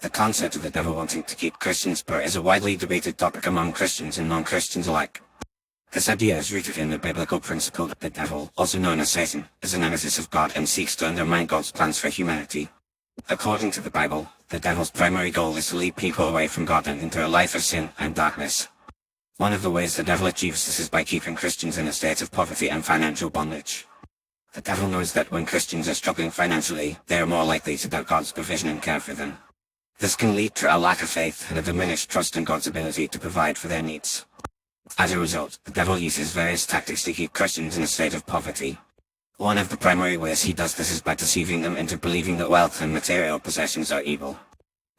The concept of the devil wanting to keep Christians poor is a widely debated topic among Christians and non-Christians alike. This idea is rooted in the biblical principle that the devil, also known as Satan, is a nemesis of God and seeks to undermine God's plans for humanity. According to the Bible, the devil's primary goal is to lead people away from God and into a life of sin and darkness. One of the ways the devil achieves this is by keeping Christians in a state of poverty and financial bondage. The devil knows that when Christians are struggling financially, they are more likely to doubt God's provision and care for them. This can lead to a lack of faith and a diminished trust in God's ability to provide for their needs. As a result, the devil uses various tactics to keep Christians in a state of poverty. One of the primary ways he does this is by deceiving them into believing that wealth and material possessions are evil.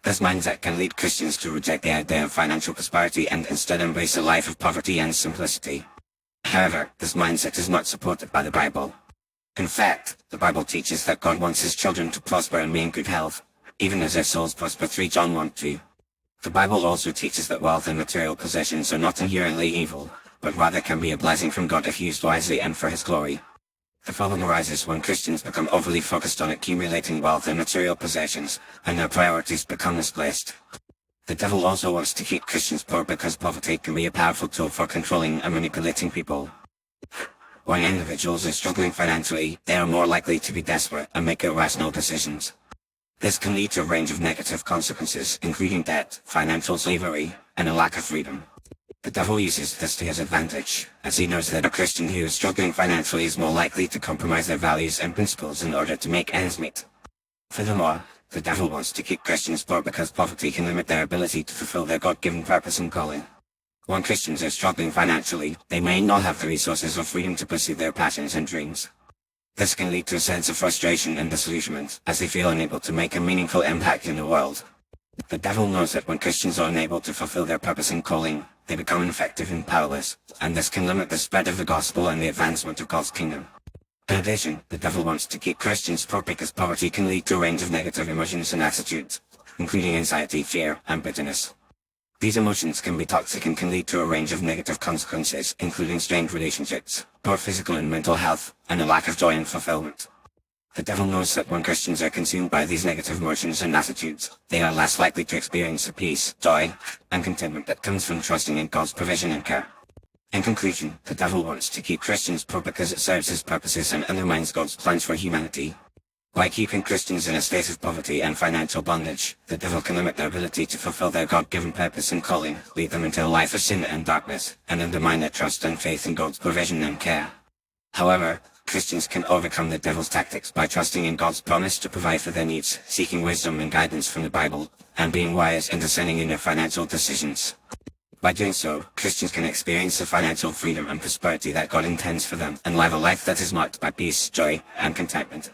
This mindset can lead Christians to reject the idea of financial prosperity and instead embrace a life of poverty and simplicity. However, this mindset is not supported by the Bible. In fact, the Bible teaches that God wants his children to prosper and be in good health, even as their souls prosper. 3 John 1:2. The Bible also teaches that wealth and material possessions are not inherently evil, but rather can be a blessing from God if used wisely and for his glory. The problem arises when Christians become overly focused on accumulating wealth and material possessions, and their priorities become misplaced. The devil also wants to keep Christians poor because poverty can be a powerful tool for controlling and manipulating people. When individuals are struggling financially, they are more likely to be desperate and make irrational decisions. This can lead to a range of negative consequences, including debt, financial slavery, and a lack of freedom. The devil uses this to his advantage, as he knows that a Christian who is struggling financially is more likely to compromise their values and principles in order to make ends meet. Furthermore, the devil wants to keep Christians poor because poverty can limit their ability to fulfill their God-given purpose and calling. When Christians are struggling financially, they may not have the resources or freedom to pursue their passions and dreams. This can lead to a sense of frustration and disillusionment, as they feel unable to make a meaningful impact in the world. The devil knows that when Christians are unable to fulfill their purpose and calling, they become ineffective and powerless, and this can limit the spread of the gospel and the advancement of God's kingdom. In addition, the devil wants to keep Christians poor because poverty can lead to a range of negative emotions and attitudes, including anxiety, fear, and bitterness. These emotions can be toxic and can lead to a range of negative consequences, including strained relationships, poor physical and mental health, and a lack of joy and fulfillment. The devil knows that when Christians are consumed by these negative emotions and attitudes, they are less likely to experience the peace, joy, and contentment that comes from trusting in God's provision and care. In conclusion, the devil wants to keep Christians poor because it serves his purposes and undermines God's plans for humanity. By keeping Christians in a state of poverty and financial bondage, the devil can limit their ability to fulfill their God-given purpose and calling, lead them into a life of sin and darkness, and undermine their trust and faith in God's provision and care. However, Christians can overcome the devil's tactics by trusting in God's promise to provide for their needs, seeking wisdom and guidance from the Bible, and being wise and discerning in their financial decisions. By doing so, Christians can experience the financial freedom and prosperity that God intends for them, and live a life that is marked by peace, joy, and contentment.